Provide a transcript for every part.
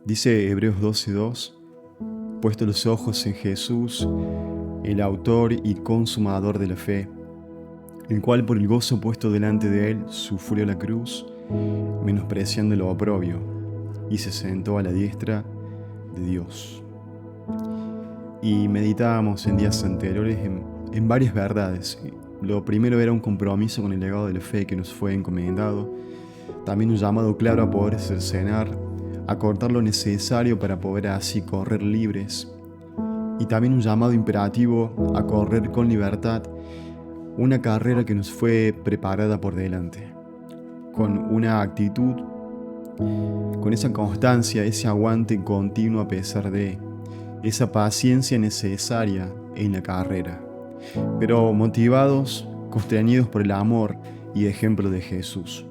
Dice Hebreos 12:2, puesto los ojos en Jesús, el autor y consumador de la fe, el cual por el gozo puesto delante de él sufrió la cruz, menospreciando lo oprobio, y se sentó a la diestra de Dios. Y meditábamos en días anteriores en varias verdades. Lo primero era un compromiso con el legado de la fe que nos fue encomendado, también un llamado claro a poder cercenar, a cortar lo necesario para poder así correr libres, y también un llamado imperativo a correr con libertad una carrera que nos fue preparada por delante, con una actitud, con esa constancia, ese aguante continuo a pesar de esa paciencia necesaria en la carrera, pero motivados, constreñidos por el amor y ejemplo de Jesús,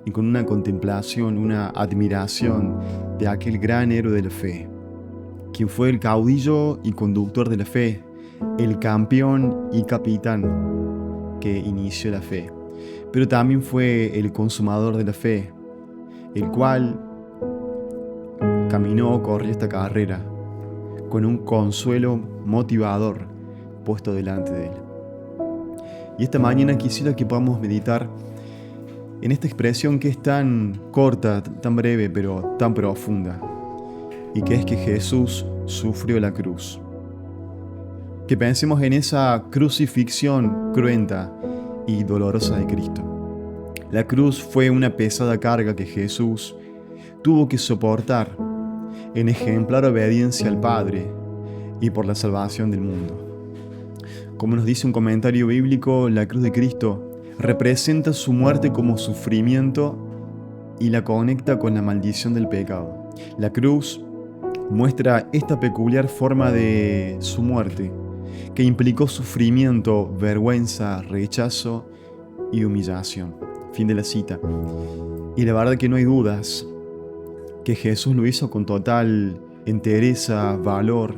y con una contemplación, una admiración de aquel gran héroe de la fe, quien fue el caudillo y conductor de la fe, el campeón y capitán que inició la fe, pero también fue el consumador de la fe, el cual corrió esta carrera con un consuelo motivador puesto delante de él. Y esta mañana quisiera que podamos meditar en esta expresión que es tan corta, tan breve, pero tan profunda, y que es que Jesús sufrió la cruz. Que pensemos en esa crucifixión cruenta y dolorosa de Cristo. La cruz fue una pesada carga que Jesús tuvo que soportar en ejemplar obediencia al Padre y por la salvación del mundo. Como nos dice un comentario bíblico, la cruz de Cristo representa su muerte como sufrimiento y la conecta con la maldición del pecado. La cruz muestra esta peculiar forma de su muerte, que implicó sufrimiento, vergüenza, rechazo y humillación. Fin de la cita. Y la verdad que no hay dudas que Jesús lo hizo con total entereza, valor,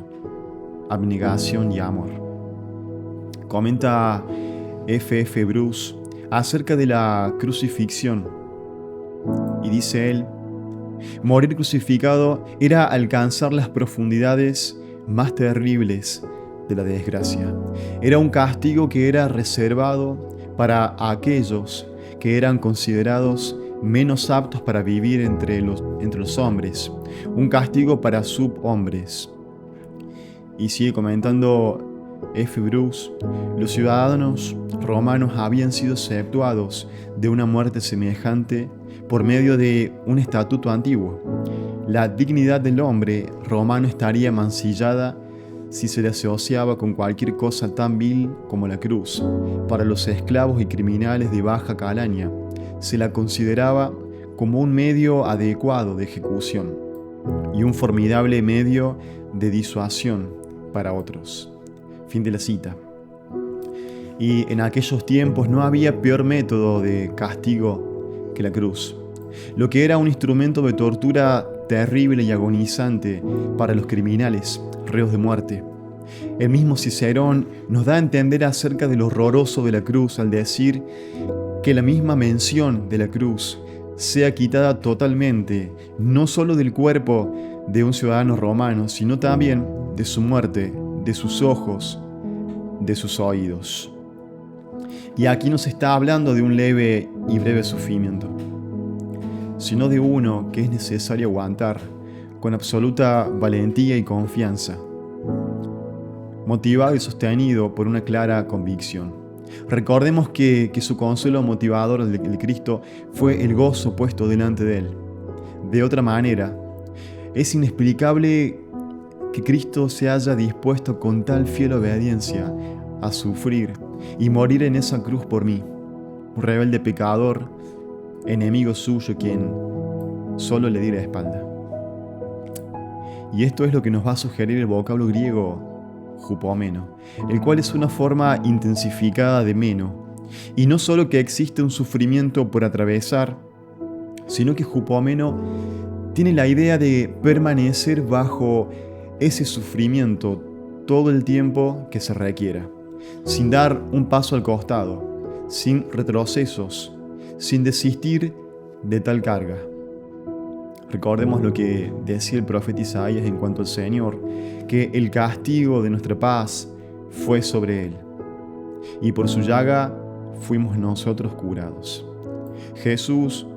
abnegación y amor. Comenta F.F. Bruce acerca de la crucifixión, y dice él: morir crucificado era alcanzar las profundidades más terribles de la desgracia. Era un castigo que era reservado para aquellos que eran considerados menos aptos para vivir entre los hombres, un castigo para subhombres. Y sigue comentando F. Bruce: los ciudadanos romanos habían sido exceptuados de una muerte semejante por medio de un estatuto antiguo. La dignidad del hombre romano estaría mancillada si se le asociaba con cualquier cosa tan vil como la cruz. Para los esclavos y criminales de baja calaña, se la consideraba como un medio adecuado de ejecución y un formidable medio de disuasión para otros. Fin de la cita. Y en aquellos tiempos no había peor método de castigo que la cruz, lo que era un instrumento de tortura terrible y agonizante para los criminales, reos de muerte. El mismo Cicerón nos da a entender acerca de lo horroroso de la cruz al decir que la misma mención de la cruz sea quitada totalmente, no solo del cuerpo de un ciudadano romano, sino también de su muerte, de sus ojos, de sus oídos. Y aquí no se está hablando de un leve y breve sufrimiento, sino de uno que es necesario aguantar con absoluta valentía y confianza, motivado y sostenido por una clara convicción. Recordemos que su consuelo motivador de Cristo fue el gozo puesto delante de él. De otra manera, es inexplicable que Cristo se haya dispuesto con tal fiel obediencia a sufrir y morir en esa cruz por mí, un rebelde pecador, enemigo suyo, quien solo le diera la espalda. Y esto es lo que nos va a sugerir el vocablo griego hupomeno, el cual es una forma intensificada de meno. Y no solo que existe un sufrimiento por atravesar, sino que hupomeno tiene la idea de permanecer bajo ese sufrimiento todo el tiempo que se requiera, sin dar un paso al costado, sin retrocesos, sin desistir de tal carga. Recordemos lo que decía el profeta Isaías en cuanto al Señor, que el castigo de nuestra paz fue sobre Él, y por su llaga fuimos nosotros curados. Jesús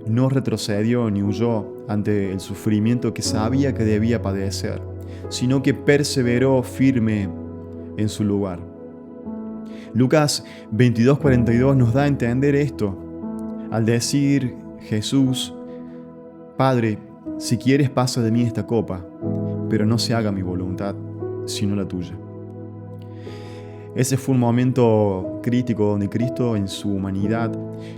no retrocedió ni huyó ante el sufrimiento que sabía que debía padecer, sino que perseveró firme en su lugar. Lucas 22:42 nos da a entender esto, al decir Jesús: Padre, si quieres pasa de mí esta copa, pero no se haga mi voluntad, sino la tuya. Ese fue un momento crítico donde Cristo, en su humanidad,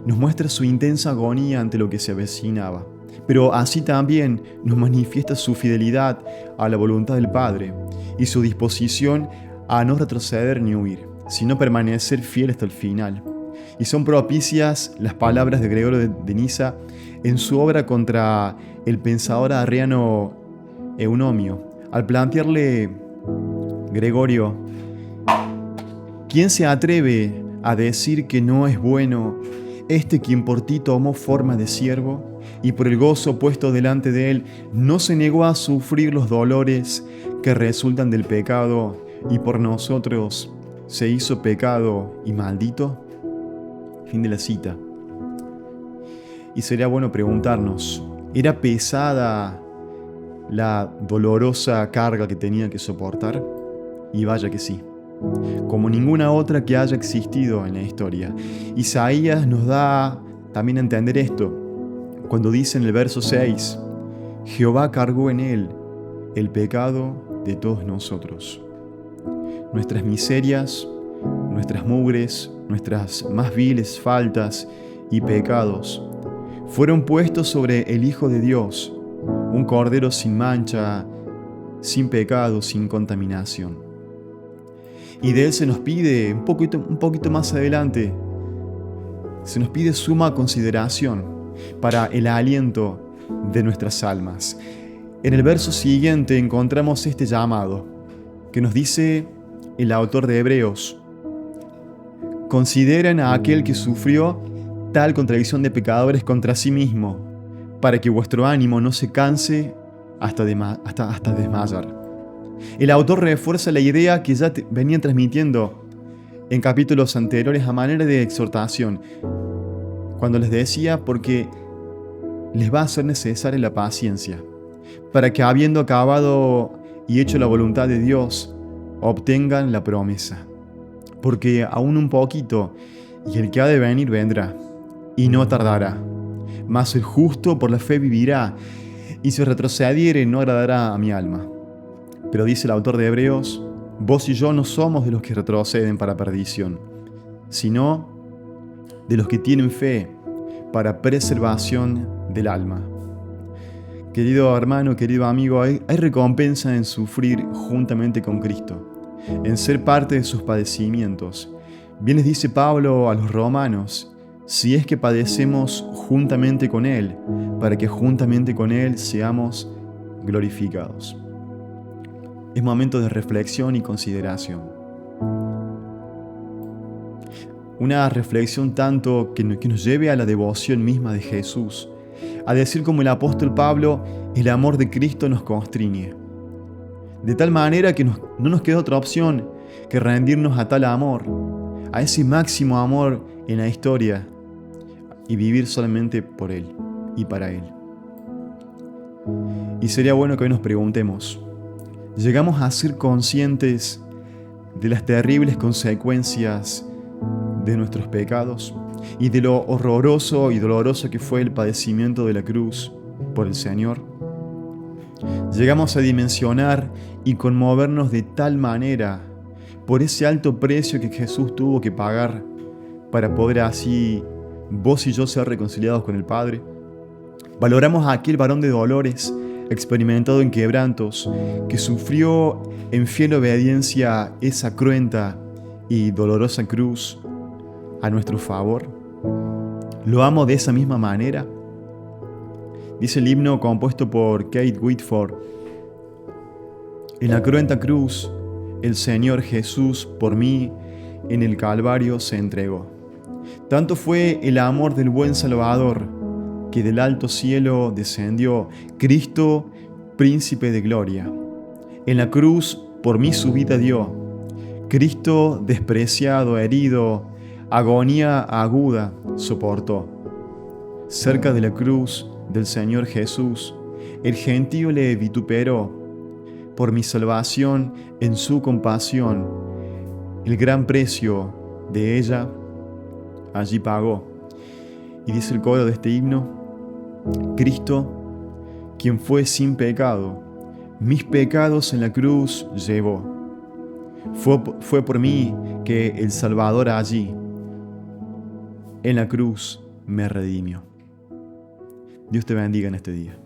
nos muestra su intensa agonía ante lo que se avecinaba, pero así también nos manifiesta su fidelidad a la voluntad del Padre y su disposición a no retroceder ni huir, sino permanecer fiel hasta el final. Y son propicias las palabras de Gregorio de Nisa en su obra contra el pensador arriano Eunomio, al plantearle Gregorio: ¿quién se atreve a decir que no es bueno este quien por ti tomó forma de siervo y por el gozo puesto delante de él no se negó a sufrir los dolores que resultan del pecado y por nosotros se hizo pecado y maldito? Fin de la cita. Y sería bueno preguntarnos, ¿era pesada la dolorosa carga que tenía que soportar? Y vaya que sí, como ninguna otra que haya existido en la historia. Isaías nos da también a entender esto, cuando dice en el verso 6, Jehová cargó en él el pecado de todos nosotros. Nuestras miserias, nuestras mugres, nuestras más viles faltas y pecados fueron puestos sobre el Hijo de Dios, un Cordero sin mancha, sin pecado, sin contaminación. Y de Él se nos pide, un poquito más adelante, se nos pide suma consideración para el aliento de nuestras almas. En el verso siguiente encontramos este llamado que nos dice el autor de Hebreos: consideren a aquel que sufrió tal contradicción de pecadores contra sí mismo, para que vuestro ánimo no se canse hasta desmayar. El autor refuerza la idea que ya venían transmitiendo en capítulos anteriores a manera de exhortación, cuando les decía porque les va a ser necesaria la paciencia, para que habiendo acabado y hecho la voluntad de Dios, obtengan la promesa. Porque aún un poquito, y el que ha de venir vendrá, y no tardará. Mas el justo por la fe vivirá, y si retrocediere no agradará a mi alma. Pero dice el autor de Hebreos: vos y yo no somos de los que retroceden para perdición, sino de los que tienen fe para preservación del alma. Querido hermano, querido amigo, hay recompensa en sufrir juntamente con Cristo, en ser parte de sus padecimientos. Bien les dice Pablo a los romanos: si es que padecemos juntamente con Él, para que juntamente con Él seamos glorificados. Es momento de reflexión y consideración. Una reflexión tanto que nos lleve a la devoción misma de Jesús, a decir como el apóstol Pablo: el amor de Cristo nos constriñe. De tal manera que no nos queda otra opción que rendirnos a tal amor, a ese máximo amor en la historia, y vivir solamente por Él y para Él. Y sería bueno que hoy nos preguntemos: ¿llegamos a ser conscientes de las terribles consecuencias de nuestros pecados y de lo horroroso y doloroso que fue el padecimiento de la cruz por el Señor? ¿Llegamos a dimensionar y conmovernos de tal manera por ese alto precio que Jesús tuvo que pagar para poder así vos y yo ser reconciliados con el Padre? ¿Valoramos a aquel varón de dolores, experimentado en quebrantos, que sufrió en fiel obediencia esa cruenta y dolorosa cruz a nuestro favor? ¿Lo amo de esa misma manera? Dice el himno compuesto por Kate Whitford: en la cruenta cruz, el Señor Jesús por mí en el Calvario se entregó. Tanto fue el amor del buen Salvador, que del alto cielo descendió Cristo, príncipe de gloria. En la cruz por mí su vida dio. Cristo despreciado, herido, agonía aguda soportó. Cerca de la cruz del Señor Jesús, el gentío le vituperó. Por mi salvación, en su compasión, el gran precio de ella allí pagó. Y dice el coro de este himno: Cristo, quien fue sin pecado, mis pecados en la cruz llevó. Fue por mí que el Salvador allí, en la cruz, me redimió. Dios te bendiga en este día.